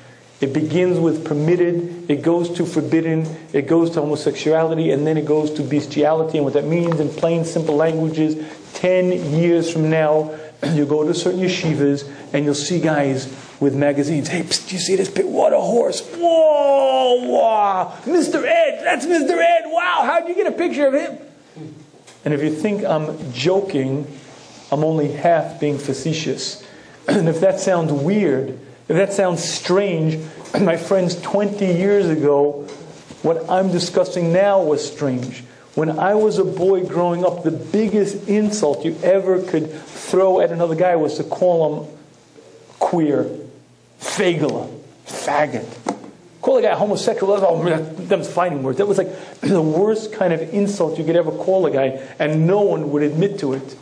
It begins with permitted, it goes to forbidden, it goes to homosexuality, and then it goes to bestiality. And what that means in plain, simple language is 10 years from now, you go to certain yeshivas and you'll see guys with magazines. Hey, psst, do you see this pig? What a horse. Whoa, wow. Mr. Ed, that's Mr. Ed. Wow, how'd you get a picture of him? And if you think I'm joking, I'm only half being facetious. And if that sounds weird, if that sounds strange, my friends, 20 years ago, what I'm discussing now was strange. When I was a boy growing up, the biggest insult you ever could throw at another guy was to call him queer, fagala, faggot. Call a guy homosexual, them's fighting words. That was like the worst kind of insult you could ever call a guy, and no one would admit to it.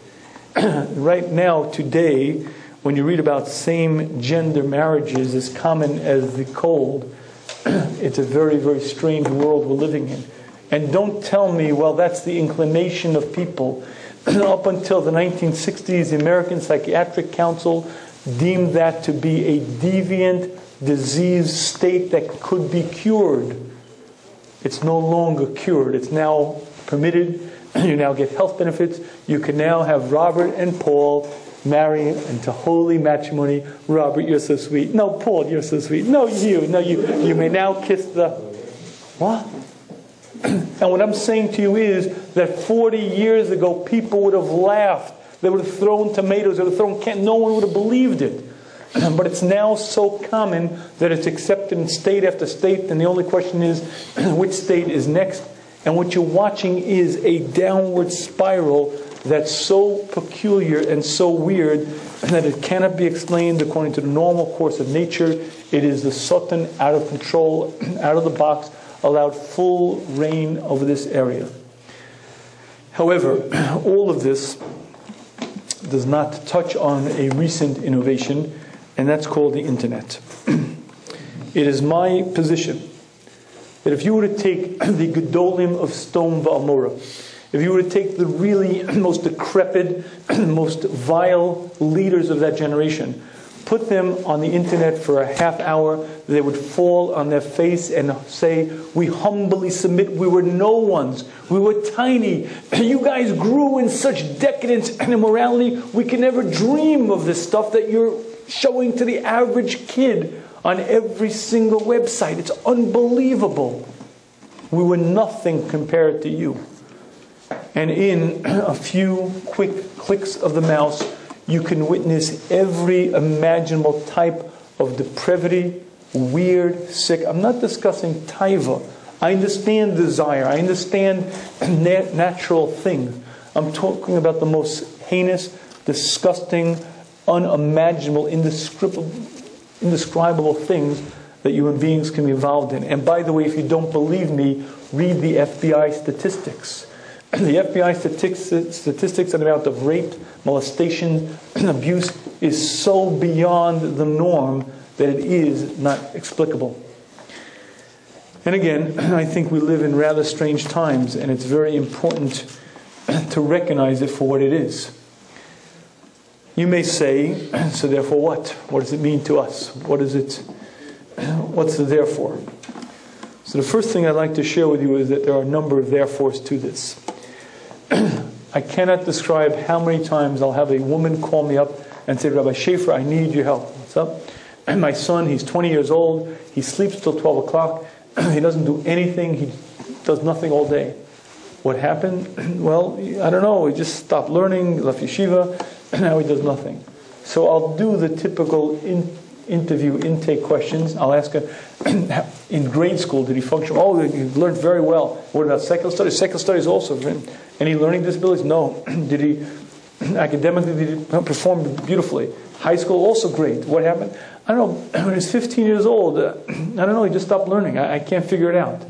Right now, today, when you read about same-gender marriages as common as the cold, it's a very, very strange world we're living in. And don't tell me, well, that's the inclination of people. Up until the 1960s, the American Psychiatric Council deemed that to be a deviant, diseased state that could be cured. It's no longer cured. It's now permitted. You now get health benefits. You can now have Robert and Paul marry into holy matrimony. Robert, you're so sweet. No, Paul, you're so sweet. No, you. No, you. You may now kiss the... What? And what I'm saying to you is that 40 years ago, people would have laughed. They would have thrown tomatoes. They would have thrown cans. No one would have believed it. But it's now so common that it's accepted in state after state. And the only question is, which state is next? And what you're watching is a downward spiral that's so peculiar and so weird that it cannot be explained according to the normal course of nature. It is the Soton, out of control, out of the box, allowed full reign over this area. However, all of this does not touch on a recent innovation, and that's called the internet. It is my position that if you were to take the Gedolim of Stone Va'amora, if you were to take the really most decrepit, most vile leaders of that generation, put them on the internet for a half hour, they would fall on their face and say, we humbly submit, we were no ones, we were tiny, you guys grew in such decadence and immorality, we can never dream of this stuff that you're showing to the average kid on every single website. It's unbelievable. We were nothing compared to you. And in a few quick clicks of the mouse, you can witness every imaginable type of depravity, weird, sick. I'm not discussing taiva. I understand desire. I understand natural things. I'm talking about the most heinous, disgusting, unimaginable, indescribable things that human beings can be involved in. And by the way, if you don't believe me, read the FBI statistics. The FBI statistics on the amount of rape, molestation, abuse is so beyond the norm that it is not explicable. And again, I think we live in rather strange times, and it's very important to recognize it for what it is. You may say, so therefore what? What does it mean to us? What is it? What's the therefore? So the first thing I'd like to share with you is that there are a number of therefores to this. I cannot describe how many times I'll have a woman call me up and say, Rabbi Schaefer, I need your help. What's up? And my son, he's 20 years old. He sleeps till 12 o'clock. He doesn't do anything. He does nothing all day. What happened? Well, I don't know. He just stopped learning, left yeshiva, and now he does nothing. So I'll do the typical interview intake questions. I'll ask her, in grade school, did he function? Oh, he learned very well. What about secular studies? Secular studies also. Any learning disabilities? No. Did he academically perform beautifully? High school, also great. What happened? I don't know. When he was 15 years old, I don't know, he just stopped learning. I can't figure it out.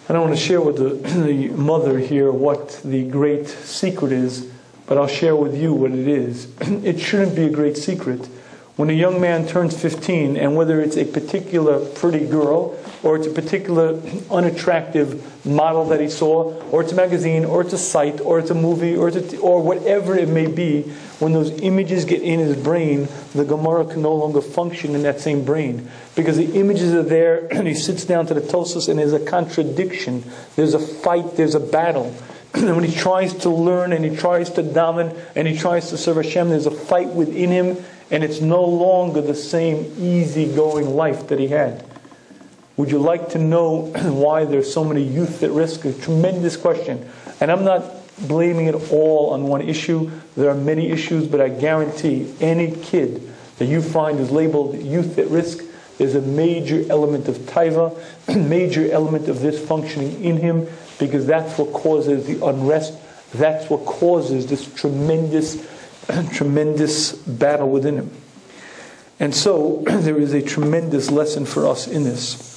I don't want to share with the mother here what the great secret is, but I'll share with you what it is. It shouldn't be a great secret. When a young man turns 15, and whether it's a particular pretty girl, or it's a particular unattractive model that he saw, or it's a magazine, or it's a site, or it's a movie, or whatever it may be, when those images get in his brain, the Gemara can no longer function in that same brain. Because the images are there, and he sits down to the Tosfos, and there's a contradiction, there's a fight, there's a battle. And when he tries to learn, and he tries to daven, and he tries to serve Hashem, there's a fight within him, and it's no longer the same easygoing life that he had. Would you like to know why there's so many youth at risk? A tremendous question. And I'm not blaming it all on one issue. There are many issues, but I guarantee any kid that you find is labeled youth at risk, there's a major element of taiva, major element of this functioning in him, because that's what causes the unrest. That's what causes this tremendous battle within him. And so there is a tremendous lesson for us in this.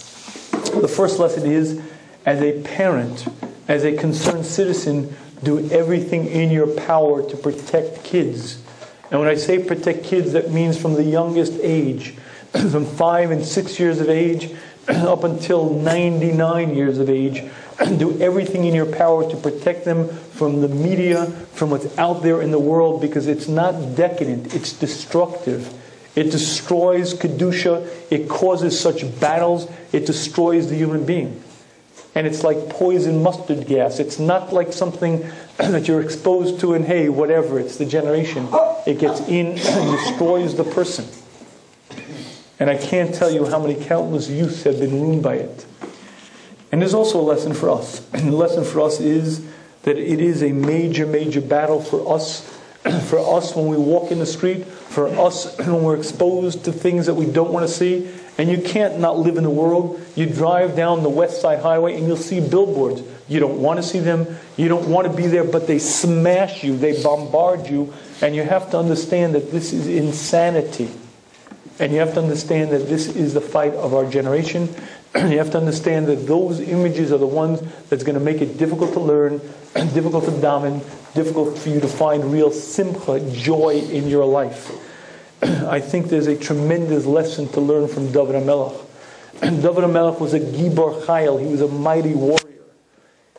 The first lesson is, as a parent, as a concerned citizen, do everything in your power to protect kids. And when I say protect kids, that means from the youngest age, from 5 and 6 years of age up until 99 years of age. Do everything in your power to protect them from the media, from what's out there in the world, because it's not decadent, it's destructive. It destroys Kedusha, it causes such battles, it destroys the human being. And it's like poison mustard gas. It's not like something that you're exposed to and hey, whatever, it's the generation. It gets in and destroys the person. And I can't tell you how many countless youths have been ruined by it. And there's also a lesson for us. And the lesson for us is that it is a major, major battle for us. For us when we walk in the street. For us when we're exposed to things that we don't want to see. And you can't not live in the world. You drive down the West Side Highway and you'll see billboards. You don't want to see them. You don't want to be there, but they smash you. They bombard you. And you have to understand that this is insanity. And you have to understand that this is the fight of our generation. You have to understand that those images are the ones that's going to make it difficult to learn, difficult to daven, difficult for you to find real simcha, joy in your life. I think there's a tremendous lesson to learn from David HaMelech. David HaMelech was a Gibor Chayil. He was a mighty warrior.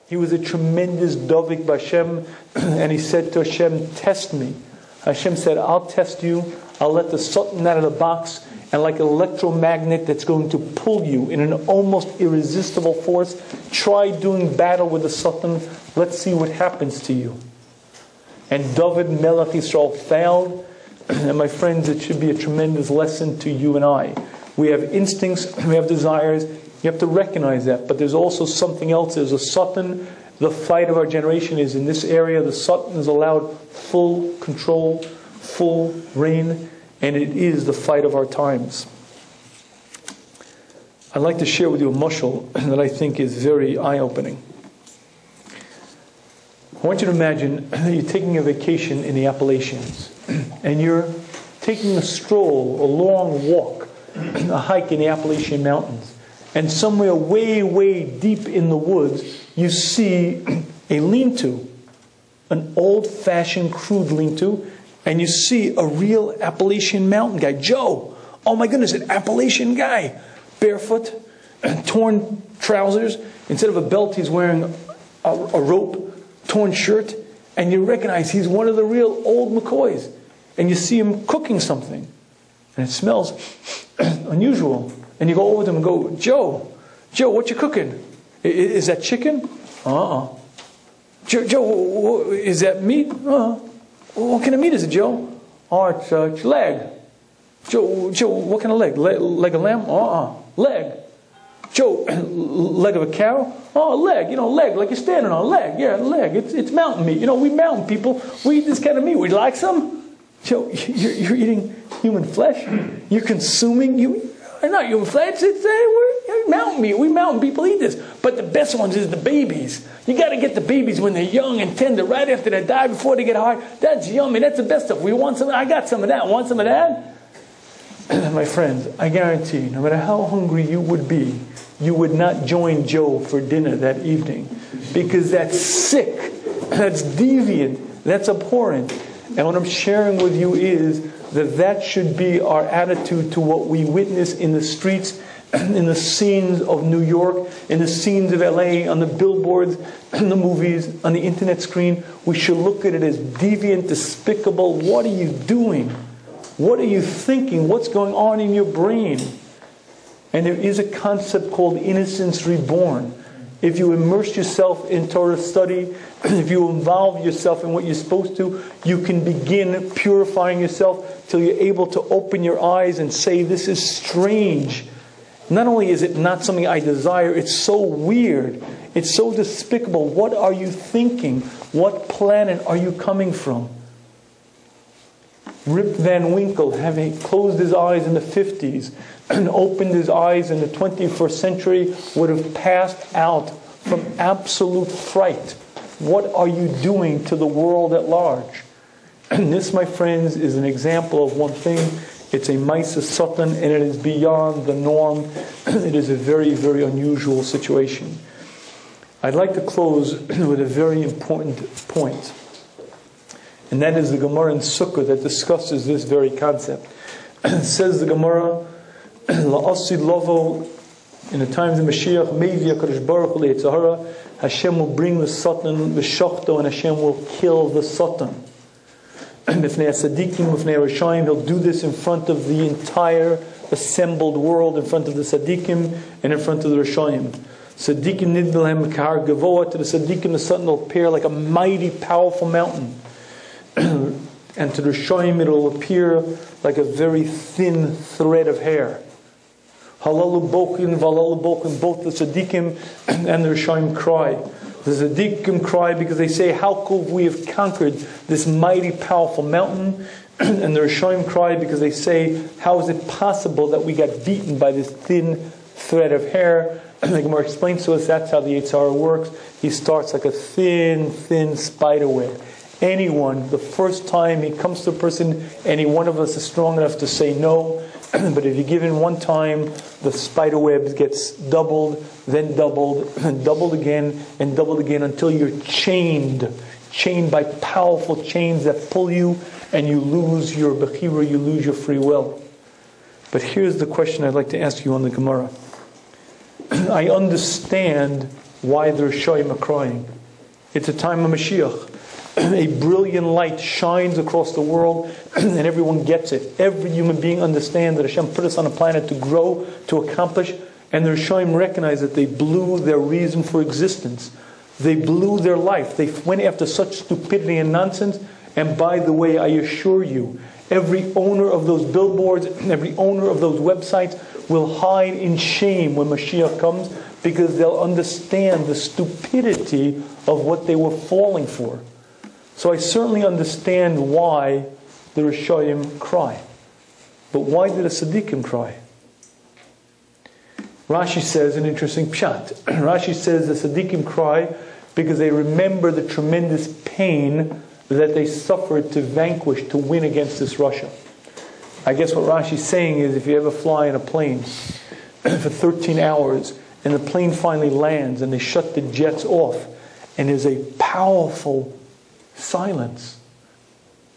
He was a tremendous Dovik B'Hashem. And he said to Hashem, test me. Hashem said, I'll test you. I'll let the Soton out of the box, and like an electromagnet that's going to pull you in an almost irresistible force, try doing battle with the Soton. Let's see what happens to you. And David Melech Yisrael failed. And my friends, it should be a tremendous lesson to you and I. We have instincts, we have desires. You have to recognize that. But there's also something else. There's a Soton. The fight of our generation is in this area. The Soton is allowed full control, full reign, and it is the fight of our times. I'd like to share with you a mashal that I think is very eye-opening. I want you to imagine you're taking a vacation in the Appalachians, and you're taking a stroll, a long walk, a hike in the Appalachian Mountains, and somewhere way, way deep in the woods, you see a lean-to, an old-fashioned crude lean-to, and you see a real Appalachian mountain guy. Joe, oh my goodness, an Appalachian guy. Barefoot, torn trousers. Instead of a belt, he's wearing a rope, torn shirt. And you recognize he's one of the real old McCoys. And you see him cooking something. And it smells unusual. And you go over to him and go, Joe, what you cooking? Is that chicken? Joe, is that meat? What kind of meat is it, Joe? Oh, it's leg. Joe, what kind of leg? Leg of lamb? Leg. Joe, leg of a cow? Oh, leg. Leg, like you're standing on. Leg, yeah, leg. It's mountain meat. We mountain people, we eat this kind of meat. Would you like some? Joe, you're eating human flesh? You're consuming not human flesh. We're mountain meat. We mountain people eat this. But the best ones is the babies. You got to get the babies when they're young and tender, right after they die, before they get hard. That's yummy. That's the best stuff. We want some. I got some of that. Want some of that? My friends, I guarantee, no matter how hungry you would be, you would not join Joe for dinner that evening, because that's sick, that's deviant, that's abhorrent. And what I'm sharing with you is that should be our attitude to what we witness in the streets, in the scenes of New York, in the scenes of LA, on the billboards, in the movies, on the internet screen. We should look at it as deviant, despicable. What are you doing? What are you thinking? What's going on in your brain? And there is a concept called innocence reborn. If you immerse yourself in Torah study, if you involve yourself in what you're supposed to, you can begin purifying yourself till you're able to open your eyes and say, this is strange. Not only is it not something I desire, it's so weird. It's so despicable. What are you thinking? What planet are you coming from? Rip Van Winkle, having closed his eyes in the 50s and opened his eyes in the 21st century, would have passed out from absolute fright. What are you doing to the world at large? And this, my friends, is an example of one thing. It's a Maisa Soton, and it is beyond the norm. It is a very, very unusual situation. I'd like to close with a very important point. And that is the Gemara in Sukkah that discusses this very concept. Says the Gemara, La'asid Lovo, in the times of Mashiach, Mevi HaKadosh Baruch Hu Leitzahara, Hashem will bring the Soton, the Shachto, and Hashem will kill the Soton. B'fnei Sadiqim, B'fnei Rishayim, He'll do this in front of the entire assembled world, in front of the Sadiqim and in front of the Rishayim. Sadiqim nidbelhem kahar gavoa, to the Sadiqim the Soton will appear like a mighty, powerful mountain. And to the Rishayim it will appear like a very thin thread of hair. Halalu bokin, valalu bokin, both the Sadiqim and the Rishayim cry. The Sadiqim cry because they say, how could we have conquered this mighty, powerful mountain? And the Rishayim cry because they say, how is it possible that we got beaten by this thin thread of hair? The Gemara explains to us that's how the Yetzer Hara works. He starts like a thin, thin spider web. Anyone, the first time he comes to a person, any one of us is strong enough to say no. But if you give in one time, the spider web gets doubled, then doubled, and doubled again, and doubled again until you're chained by powerful chains that pull you, and you lose your bechira, you lose your free will. But here's the question I'd like to ask you on the Gemara. I understand why the Rishayim are crying. It's a time of Mashiach. A brilliant light shines across the world and everyone gets it. Every human being understands that Hashem put us on a planet to grow, to accomplish, and the Rishayim recognize that they blew their reason for existence. They blew their life. They went after such stupidity and nonsense. And by the way, I assure you, every owner of those billboards, every owner of those websites will hide in shame when Mashiach comes, because they'll understand the stupidity of what they were falling for. So I certainly understand why the Rishayim cry. But why did the Sadiqim cry? Rashi says an interesting pshat. Rashi says the Sadiqim cry because they remember the tremendous pain that they suffered to vanquish, to win against this Russia. I guess what Rashi's saying is, if you ever fly in a plane for 13 hours and the plane finally lands and they shut the jets off and there's a powerful silence.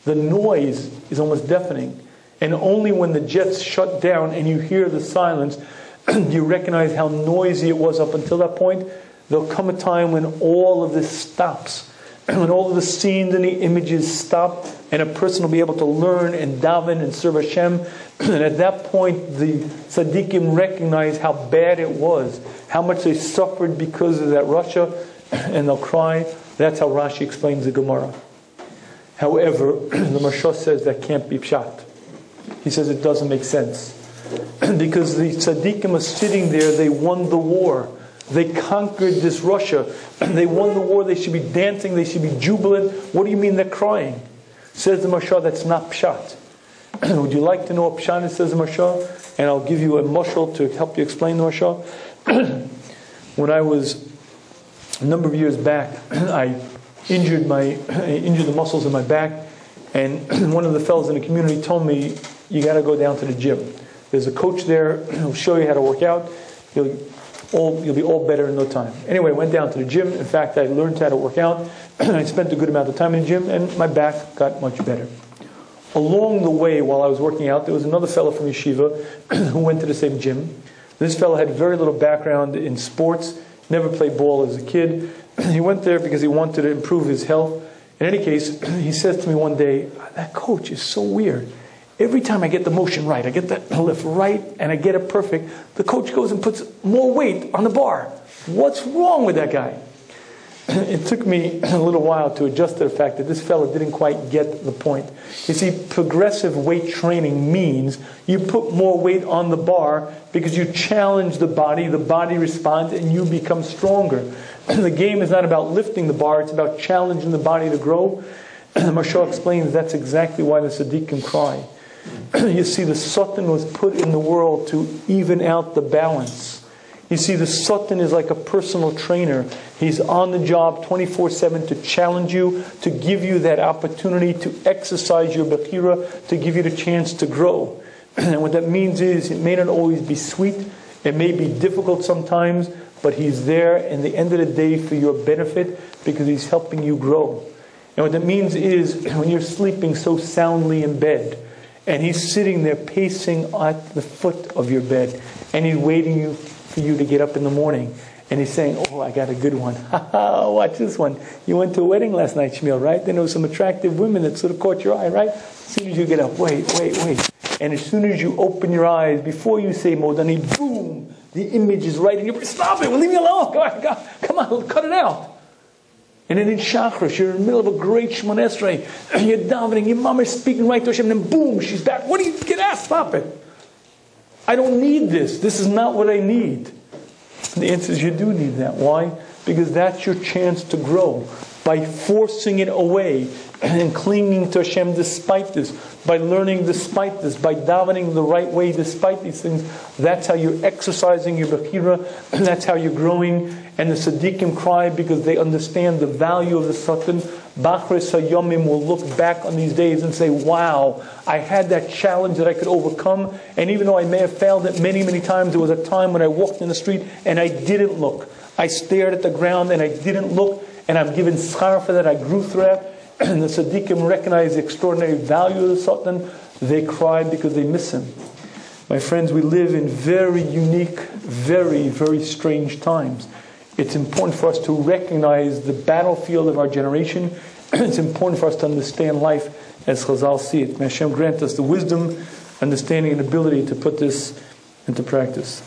The noise is almost deafening. And only when the jets shut down and you hear the silence, you recognize how noisy it was up until that point. There'll come a time when all of this stops. When all of the scenes and the images stop, and a person will be able to learn and daven and serve Hashem. And at that point, the Tzaddikim recognize how bad it was, how much they suffered because of that Russia, and they'll cry. That's how Rashi explains the Gemara. However, the Marsha says that can't be pshat. He says it doesn't make sense. Because the tzaddikim are sitting there, they won the war. They conquered this Russia. They won the war, they should be dancing, they should be jubilant. What do you mean they're crying? Says the Marsha, that's not pshat. Would you like to know what pshat is, says the Marsha? And I'll give you a mashal to help you explain the Marsha. When I was a number of years back, I injured the muscles in my back, and one of the fellows in the community told me, you got to go down to the gym. There's a coach there who'll show you how to work out. You'll be all better in no time. Anyway, I went down to the gym. In fact, I learned how to work out. I spent a good amount of time in the gym, and my back got much better. Along the way, while I was working out, there was another fellow from yeshiva who went to the same gym. This fellow had very little background in sports, never played ball as a kid. He went there because he wanted to improve his health. In any case, he says to me one day, that coach is so weird. Every time I get the motion right, I get the lift right, and I get it perfect, the coach goes and puts more weight on the bar. What's wrong with that guy? It took me a little while to adjust to the fact that this fellow didn't quite get the point. You see, progressive weight training means you put more weight on the bar because you challenge the body responds, and you become stronger. The game is not about lifting the bar, it's about challenging the body to grow. Marshall explains that's exactly why the Tzaddikim cry. You see, the Soton was put in the world to even out the balance. You see, the Soton is like a personal trainer. He's on the job 24/7 to challenge you, to give you that opportunity to exercise your bechira, to give you the chance to grow. And what that means is, it may not always be sweet, it may be difficult sometimes, but he's there in the end of the day for your benefit because he's helping you grow. And what that means is, when you're sleeping so soundly in bed, and he's sitting there pacing at the foot of your bed, and he's waiting for you to get up in the morning, and he's saying, oh, I got a good one. Watch this one. You went to a wedding last night, Shmuel, right? Then there was some attractive women that sort of caught your eye, right? As soon as you get up, wait. And as soon as you open your eyes, before you say Modani, boom, the image is right in your brain. Stop it, well, leave me alone. Come on, cut it out. And then in Shachris, you're in the middle of a great Shmon Esrei, and you're davening, your mom is speaking right to Hashem, and then boom, she's back. What do you get out? Stop it. I don't need this. This is not what I need. And the answer is you do need that. Why? Because that's your chance to grow. By forcing it away and clinging to Hashem despite this, by learning despite this, by davening the right way despite these things, that's how you're exercising your bechira, and that's how you're growing. And the tzaddikim cry because they understand the value of the Soton. Bachris HaYomim will look back on these days and say, wow, I had that challenge that I could overcome, and even though I may have failed it many, many times, there was a time when I walked in the street and I didn't look. I stared at the ground and I didn't look, and I'm given schar for that. I grew through that. And the tzaddikim recognize the extraordinary value of the Soton. They cry because they miss him. My friends, we live in very unique, very, very strange times. It's important for us to recognize the battlefield of our generation. It's important for us to understand life as Chazal see it. May Hashem grant us the wisdom, understanding, and ability to put this into practice.